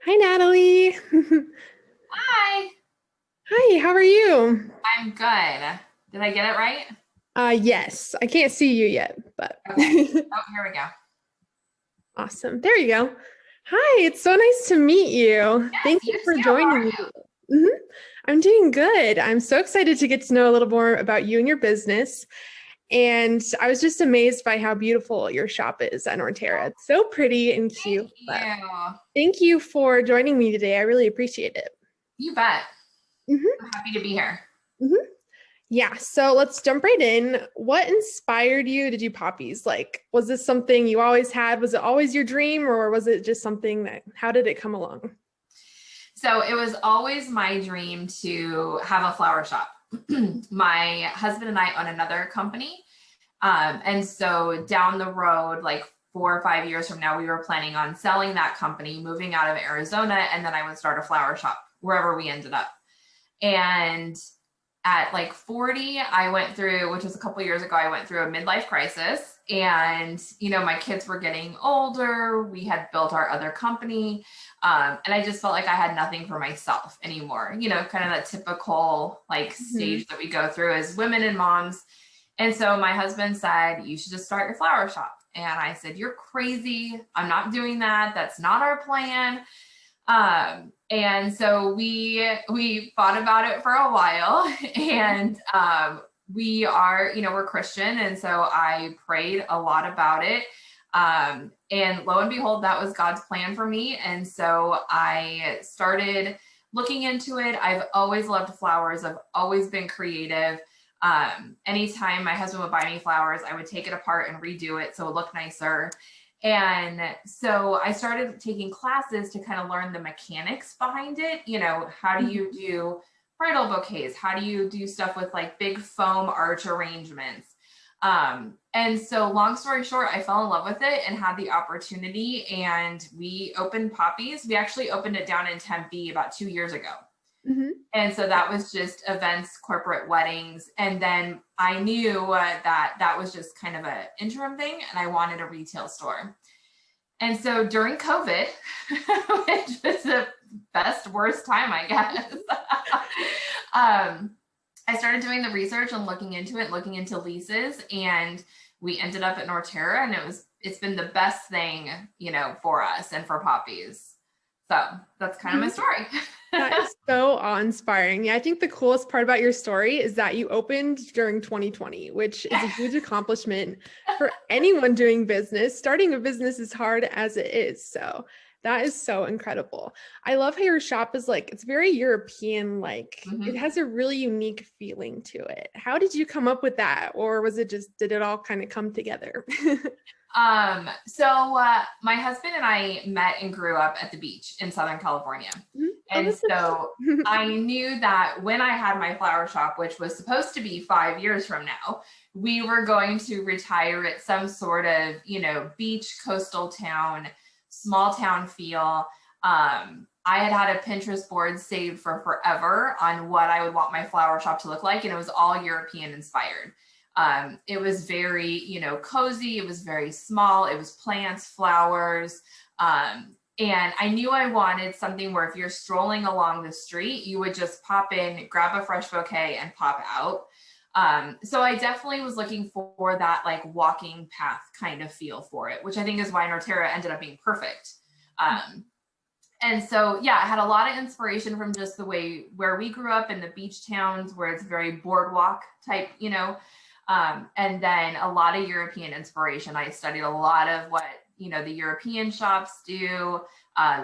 Hi, Natalie. Hi, Hi, how are you? I'm good. Did I get it right? Yes, I can't see you yet, but Okay. Oh, here we go. awesome. There you go. Hi, it's so nice to meet you. Yes, Thank you you for too. How joining are me. you? Mhm. I'm doing good. I'm so excited to get to know a little more about you and your business. And I was just amazed by how beautiful your shop is at Norterra. It's so pretty and Thank cute. But you. thank you for joining me today. I really appreciate it. You bet. Mhm, I'm happy to be here. mhm. Yeah, so let's jump right in. What inspired you to do poppies? Like, was this something you always had? Was it always your dream, or was it just something that, how did it come along? So it was always my dream to have a flower shop. My husband and I own another company. And so down the road, like 4 or 5 years from now, we were planning on selling that company, moving out of Arizona, and then I would start a flower shop wherever we ended up. And at like 40, I went through, which was a couple years ago, I went through a midlife crisis. And, my kids were getting older. We had built our other company. And I just felt like I had nothing for myself anymore, kind of that typical like Mhm. stage that we go through as women and moms. And so my husband said, you should just start your flower shop. And I said, you're crazy. I'm not doing that. That's not our plan. And so we thought about it for a while, and we're Christian, and so I prayed a lot about it. And lo and behold, that was God's plan for me. And so I started looking into it. I've always loved flowers. I've always been creative. Anytime my husband would buy me flowers, I would take it apart and redo it so it looked nicer. And so I started taking classes to kind of learn the mechanics behind it. How do you do bridal bouquets? How do you do stuff with like big foam arch arrangements? And so, long story short, I fell in love with it and had the opportunity. And we opened Poppies. We actually opened it down in Tempe about 2 years ago. Mhm. And so that was just events, corporate weddings. And then I knew that that was just kind of an interim thing, and I wanted a retail store. And so during COVID, which was the best, worst time, I guess, I started doing the research and looking into it, looking into leases, and we ended up at Norterra, and it's been the best thing, for us and for Poppies. So that's kind of my Mhm. story. That is so awe-inspiring. Yeah, I think the coolest part about your story is that you opened during 2020, which is a huge accomplishment for anyone doing business. Starting a business is hard as it is. So that is so incredible. I love how your shop is like, it's very European, like it Mhm. has a really unique feeling to it. How did you come up with that? Or was it just, did it all kind of come together? So my husband and I met and grew up at the beach in Southern California. Mhm. Oh, And that's so so cute. I knew that when I had my flower shop, which was supposed to be 5 years from now, we were going to retire at some sort of, beach, coastal town, small town feel. I had a Pinterest board saved for forever on what I would want my flower shop to look like, and it was all European inspired. It was very, cozy. It was very small. It was plants, flowers. And I knew I wanted something where if you're strolling along the street, you would just pop in, grab a fresh bouquet, and pop out. So I definitely was looking for that like walking path kind of feel for it, which I think is why Norterra ended up being perfect. Um, and so, yeah, I had a lot of inspiration from just the way where we grew up in the beach towns where it's very boardwalk type, and then a lot of European inspiration. I studied a lot of what, the European shops do,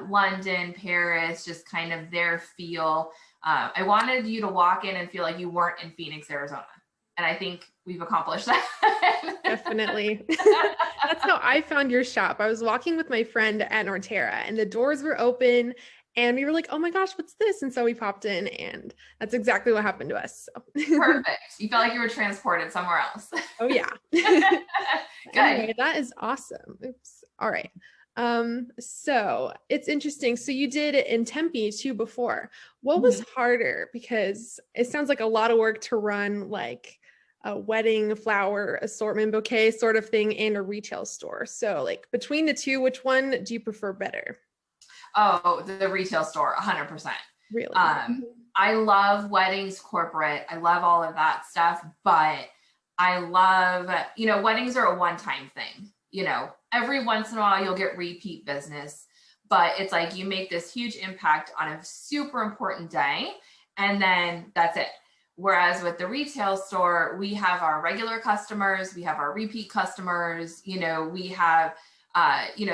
London, Paris, just kind of their feel. I wanted you to walk in and feel like you weren't in Phoenix, Arizona. And I think we've accomplished that. Definitely. That's how I found your shop. I was walking with my friend at Norterra and the doors were open and we were like, oh my gosh, what's this? And so we popped in and that's exactly what happened to us. So. Perfect. You felt like you were transported somewhere else. Oh yeah. Good. Anyway, that is awesome. Oops. All right. So it's interesting. So you did it in Tempe too before. What was Mhm. harder? Because it sounds like a lot of work to run like a wedding flower assortment bouquet sort of thing and a retail store. So like between the two, which one do you prefer better? Oh, the retail store, 100%. Really? I love weddings, corporate. I love all of that stuff, but I love, weddings are a one-time thing. Every once in a while you'll get repeat business, but it's like you make this huge impact on a super important day, and then that's it. Whereas with the retail store, we have our regular customers, we have our repeat customers, we have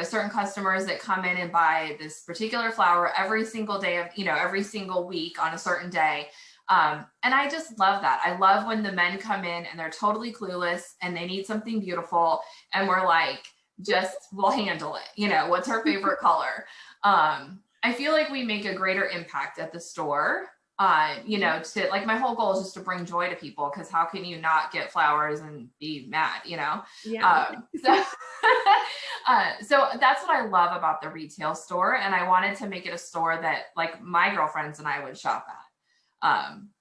certain customers that come in and buy this particular flower every single day of, every single week on a certain day. And I just love that. I love when the men come in and they're totally clueless and they need something beautiful. And we're like, we'll handle it. What's her favorite color? I feel like we make a greater impact at the store. To like, my whole goal is just to bring joy to people, because how can you not get flowers and be mad, Yeah. So that's what I love about the retail store. And I wanted to make it a store that like my girlfriends and I would shop at.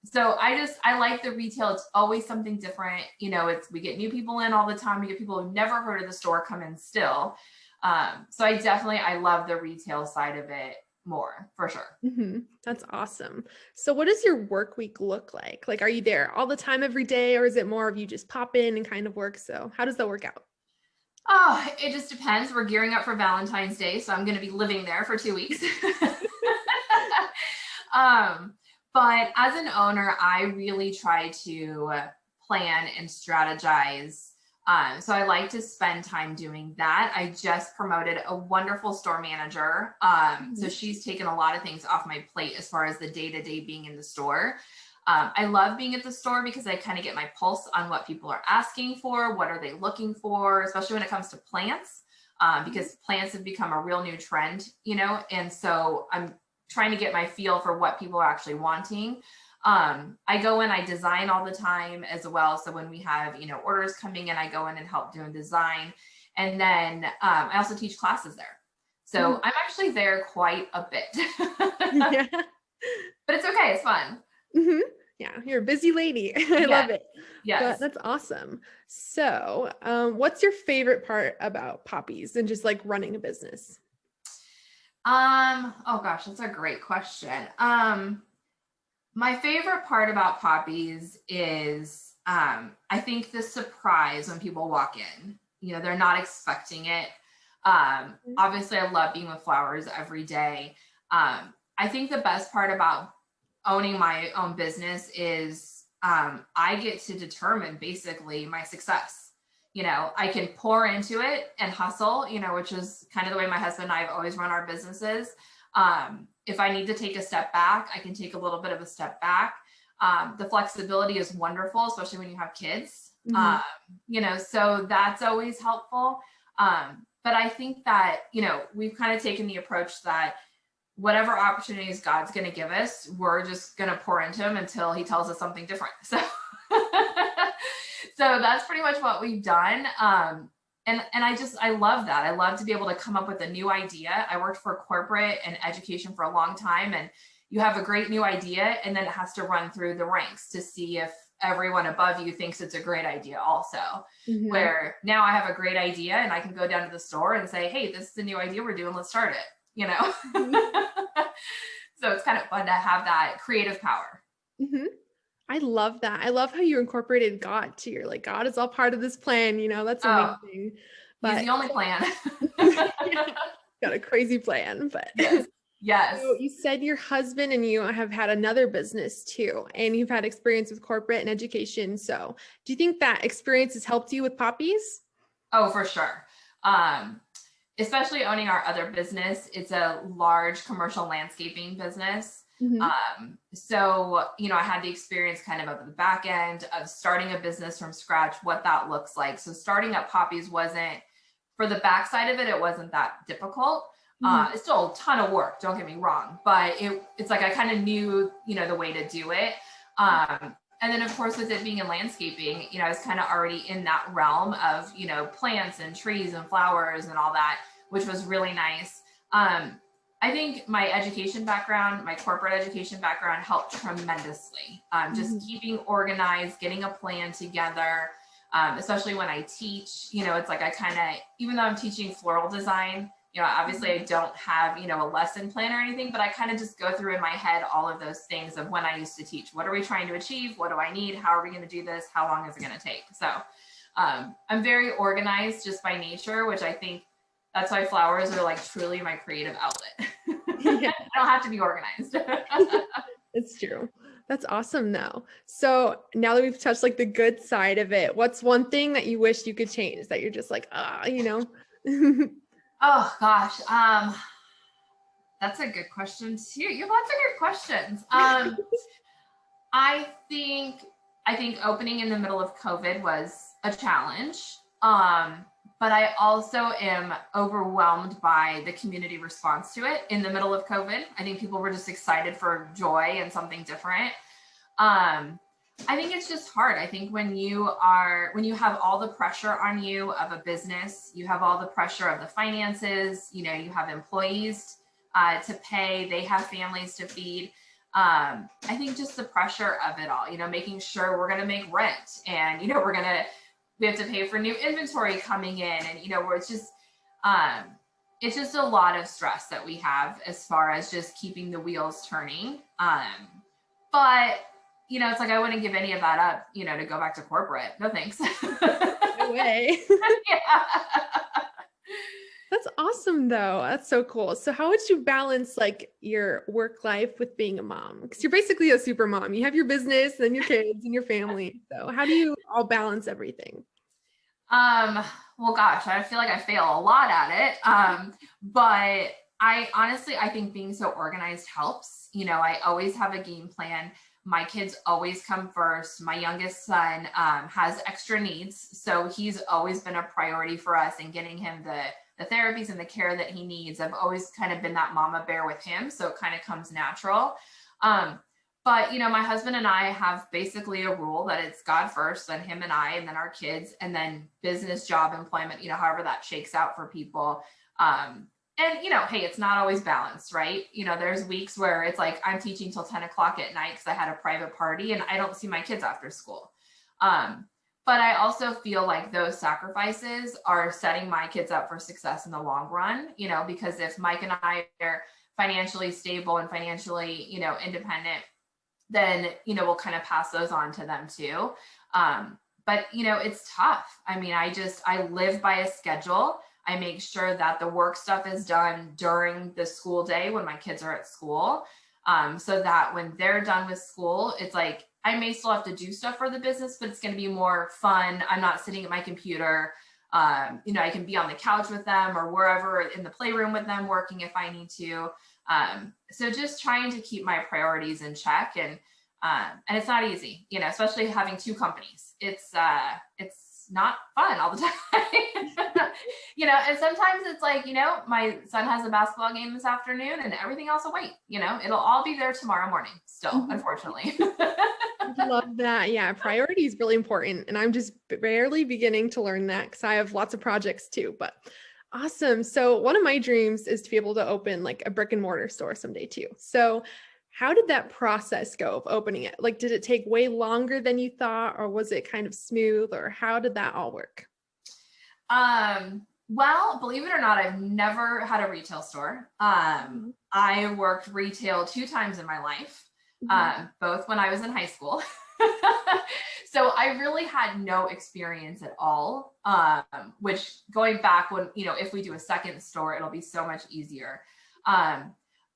So I like the retail. It's always something different. We get new people in all the time. We get people who've never heard of the store come in still. So I love the retail side of it more, for sure. That's awesome. So what does your work week look like? Like, are you there all the time every day, or is it more of you just pop in and kind of work? So how does that work out? Oh, it just depends. We're gearing up for Valentine's Day, so I'm going to be living there for 2 weeks. But as an owner, I really try to plan and strategize. So I like to spend time doing that. I just promoted a wonderful store manager. So she's taken a lot of things off my plate as far as the day-to-day being in the store. I love being at the store because I kind of get my pulse on what people are asking for, what are they looking for, especially when it comes to plants, because plants have become a real new trend, and so I'm trying to get my feel for what people are actually wanting. I go in, I design all the time as well. So when we have, orders coming in, I go in and help doing design. And then I also teach classes there. So I'm actually there quite a bit. Yeah. But it's okay. It's fun. Yeah, you're a busy lady. I love it. Yes. But that's awesome. So what's your favorite part about Poppies and just like running a business? Oh gosh, that's a great question. My favorite part about Poppies is, I think the surprise when people walk in, they're not expecting it. Obviously I love being with flowers every day. I think the best part about owning my own business is, I get to determine basically my success. I can pour into it and hustle, which is kind of the way my husband and I have always run our businesses. If I need to take a step back, I can take a little bit of a step back. The flexibility is wonderful, especially when you have kids, so that's always helpful. But I think that, we've kind of taken the approach that whatever opportunities God's going to give us, we're just going to pour into him until he tells us something different. So, so that's pretty much what we've done. And I love that. I love to be able to come up with a new idea. I worked for corporate and education for a long time, and you have a great new idea, and then it has to run through the ranks to see if everyone above you thinks it's a great idea also. Where now I have a great idea and I can go down to the store and say, hey, this is a new idea we're doing, let's start it, So it's kind of fun to have that creative power. I love that. I love how you incorporated God too. You're like, God is all part of this plan, that's amazing. But he's the only plan. Got a crazy plan, but yes. So you said your husband and you have had another business too, and you've had experience with corporate and education. So do you think that experience has helped you with Poppies? Oh, for sure. Especially owning our other business. It's a large commercial landscaping business. So, I had the experience kind of the back end of starting a business from scratch, what that looks like. So starting up Poppies wasn't, for the backside of it, it wasn't that difficult. It's still a ton of work, don't get me wrong, but it's like I kind of knew, the way to do it. And then of course, with it being in landscaping, I was kind of already in that realm of, plants and trees and flowers and all that, which was really nice. I think my education background, my corporate education background helped tremendously. Just keeping organized, getting a plan together, especially when I teach, it's like I kind of, even though I'm teaching floral design, You know, obviously I don't have, you know, a lesson plan or anything, but I kind of just go through in my head all of those things of when I used to teach. What are we trying to achieve? What do I need? How are we going to do this? How long is it going to take? So I'm very organized just by nature, which I think that's why flowers are like truly my creative outlet. Yeah. I don't have to be organized. It's true. That's awesome though. So now that we've touched like the good side of it, what's one thing that you wish you could change that you're just like, you know? Oh gosh. That's a good question too. You have lots of good questions. I think opening in the middle of COVID was a challenge. But I also am overwhelmed by the community response to it in the middle of COVID. I think people were just excited for joy and something different. I think it's just hard. I think when you have all the pressure on you of a business, you have all the pressure of the finances, you know, you have employees to pay, they have families to feed. I think just the pressure of it all, you know, making sure we're going to make rent and, you know, we have to pay for new inventory coming in and, you know, where it's just a lot of stress that we have as far as just keeping the wheels turning. But, you know, it's like, I wouldn't give any of that up, you know, to go back to corporate. No, thanks. No way. Yeah. That's awesome though. That's so cool. So how would you balance like your work life with being a mom? Because you're basically a super mom. You have your business and your kids and your family. So how do you all balance everything? Well, gosh, I feel like I fail a lot at it. But I think being so organized helps. You know, I always have a game plan. My kids always come first. My youngest son has extra needs, so he's always been a priority for us in getting him the therapies and the care that he needs. I've always kind of been that mama bear with him, so it kind of comes natural. But, you know, my husband and I have basically a rule that it's God first, then him and I, and then our kids, and then business, job, employment, you know, however that shakes out for people. And, you know, hey, it's not always balanced, right? You know, there's weeks where it's like I'm teaching till 10 o'clock at night because I had a private party and I don't see my kids after school. But I also feel like those sacrifices are setting my kids up for success in the long run, you know, because if Mike and I are financially stable and financially, you know, independent, then, you know, we'll kind of pass those on to them too. But, you know, it's tough. I mean, I live by a schedule. I make sure that the work stuff is done during the school day when my kids are at school. So that when they're done with school, it's like, I may still have to do stuff for the business, but it's going to be more fun. I'm not sitting at my computer. You know, I can be on the couch with them or wherever in the playroom with them working if I need to. So just trying to keep my priorities in check and it's not easy, you know, especially having two companies. It's not fun all the time, you know, and sometimes it's like, you know, my son has a basketball game this afternoon and everything else will wait, you know, it'll all be there tomorrow morning still, unfortunately. Love that. Yeah. Priority is really important. And I'm just barely beginning to learn that because I have lots of projects too, but awesome. So one of my dreams is to be able to open like a brick and mortar store someday too. So how did that process go of opening it? Like, did it take way longer than you thought, or was it kind of smooth, or how did that all work? Well, believe it or not, I've never had a retail store. I worked retail 2 times in my life, both when I was in high school. So I really had no experience at all, which going back when, you know, if we do a second store, it'll be so much easier.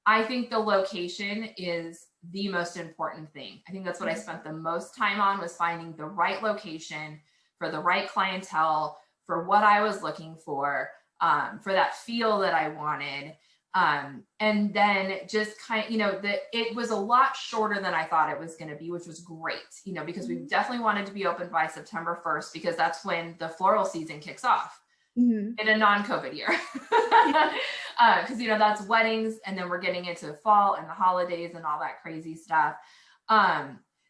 I think the location is the most important thing. I think that's what I spent the most time on, was finding the right location for the right clientele, for what I was looking for that feel that I wanted. And then just kind of, you know, it was a lot shorter than I thought it was going to be, which was great, you know, because we definitely wanted to be open by September 1st, because that's when the floral season kicks off in a non-COVID year. Because, you know, that's weddings, and then we're getting into fall and the holidays and all that crazy stuff.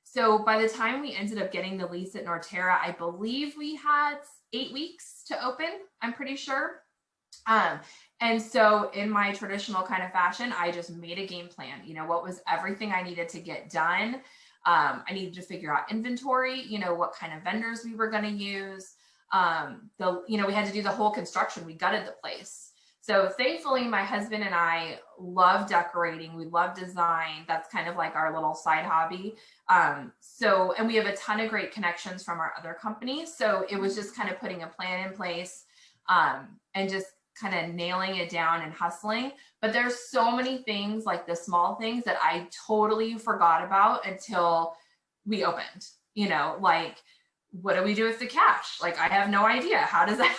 So by the time we ended up getting the lease at Norterra, I believe we had 8 weeks to open, I'm pretty sure. And so in my traditional kind of fashion, I just made a game plan. You know, what was everything I needed to get done? I needed to figure out inventory, you know, what kind of vendors we were going to use. You know, we had to do the whole construction. We gutted the place. So thankfully, my husband and I love decorating. We love design. That's kind of like our little side hobby. And we have a ton of great connections from our other companies. So it was just kind of putting a plan in place, and just kind of nailing it down and hustling. But there's so many things, like the small things, that I totally forgot about until we opened, like, what do we do with the cash? Like, I have no idea. How does that,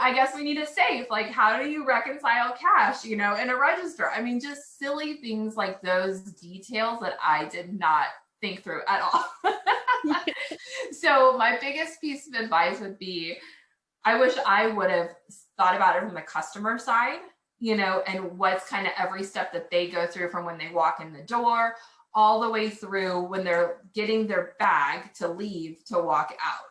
I guess we need a safe. Like, how do you reconcile cash, in a register? I mean, just silly things like those details that I did not think through at all. So my biggest piece of advice would be, I wish I would have thought about it from the customer side, and what's kind of every step that they go through from when they walk in the door all the way through when they're getting their bag to leave to walk out.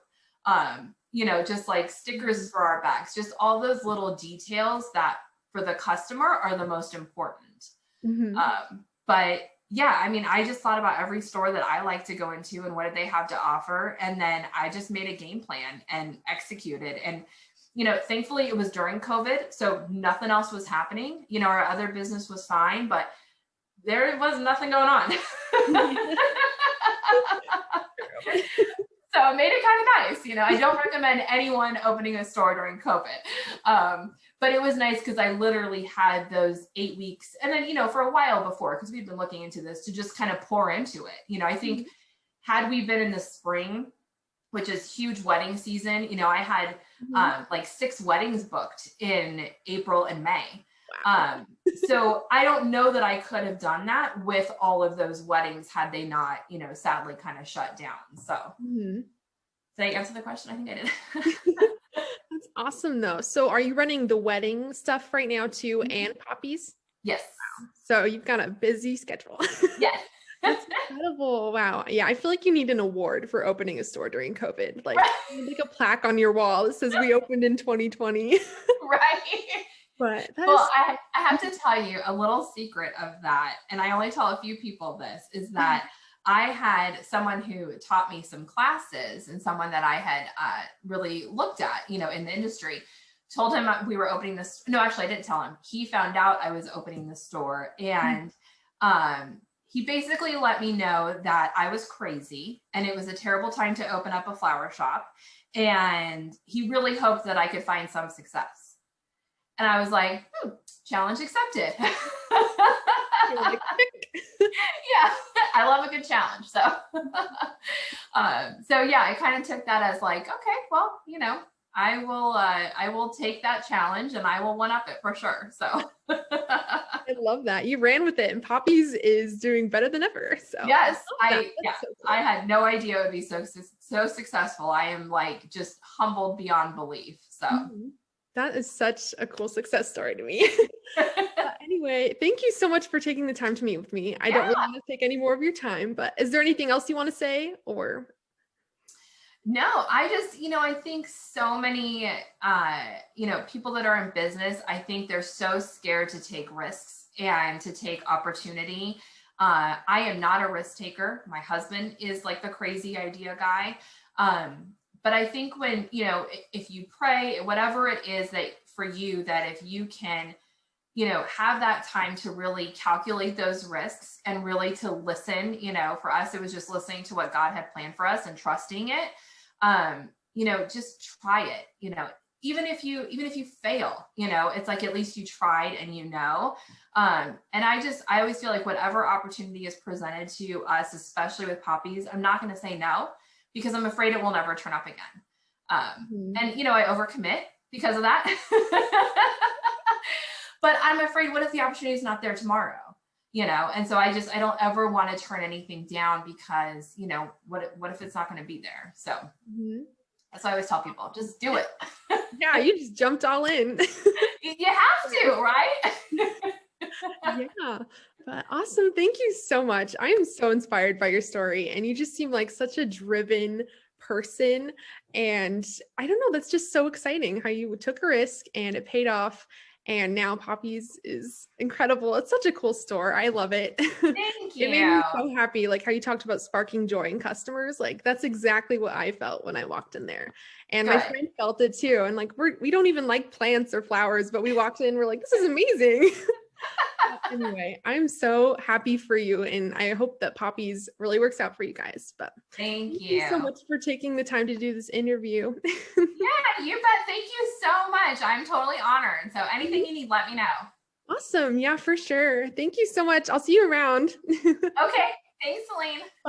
Just like stickers for our bags, just all those little details that for the customer are the most important. But yeah, I mean, I just thought about every store that I like to go into and what did they have to offer. And then I just made a game plan and executed. And, thankfully it was during COVID, so nothing else was happening. Our other business was fine, but there was nothing going on. So it made it kind of nice. I don't recommend anyone opening a store during COVID. But it was nice because I literally had those 8 weeks. And then, for a while before, because we've been looking into this, to just kind of pour into it. I think had we been in the spring, which is huge wedding season, I had like 6 weddings booked in April and May. Wow. So I don't know that I could have done that with all of those weddings had they not, sadly kind of shut down. So did I answer the question? I think I did. That's awesome though. So are you running the wedding stuff right now too, and Poppies? Yes. Wow. So you've got a busy schedule. Yes. That's incredible. Wow. Yeah. I feel like you need an award for opening a store during COVID. Like, like a plaque on your wall that says we opened in 2020. Right. But I have to tell you a little secret of that, and I only tell a few people this, is that I had someone who taught me some classes, and someone that I had really looked at, in the industry, told him we were opening this. No, actually, I didn't tell him. He found out I was opening the store, and he basically let me know that I was crazy and it was a terrible time to open up a flower shop. And he really hoped that I could find some success. And I was like, challenge accepted. Yeah, I love a good challenge. So, yeah, I kind of took that as like, okay, well, I will take that challenge and I will one up it for sure. So I love that. You ran with it, and Poppies is doing better than ever. So yes, so cool. I had no idea it would be so successful. I am like just humbled beyond belief. So that is such a cool success story to me. Anyway, thank you so much for taking the time to meet with me. I don't really want to take any more of your time, but is there anything else you want to say, or? No, I just, I think so many, people that are in business, I think they're so scared to take risks and to take opportunity. I am not a risk taker. My husband is like the crazy idea guy. But I think when, if you pray, whatever it is that for you, that if you can, have that time to really calculate those risks and really to listen, for us, it was just listening to what God had planned for us and trusting it. Just try it, even if you fail, it's like, at least you tried and and I always feel like whatever opportunity is presented to us, especially with Poppies, I'm not going to say no, because I'm afraid it will never turn up again. And, I overcommit because of that, but I'm afraid, what if the opportunity is not there tomorrow? And so I don't ever want to turn anything down because, what if it's not going to be there? So that's why I always tell people, just do it. Yeah, you just jumped all in. You have to, right? Yeah, but awesome. Thank you so much. I am so inspired by your story, and you just seem like such a driven person. And I don't know, that's just so exciting how you took a risk and it paid off. And now Poppies is incredible. It's such a cool store. I love it. Thank It made me you. so happy. Like how you talked about sparking joy in customers. Like that's exactly what I felt when I walked in there. And my Good. friend felt it too. And like we don't even like plants or flowers, but we walked in, we're like, this is amazing. Anyway, I'm so happy for you. And I hope that Poppies really works out for you guys. But Thank you so you. much for taking the time to do this interview. Yeah, you bet. Thank you so much. I'm totally honored. So anything you need, let me know. Awesome. Yeah, for sure. Thank you so much. I'll see you around. Okay. Thanks, Celine. Bye.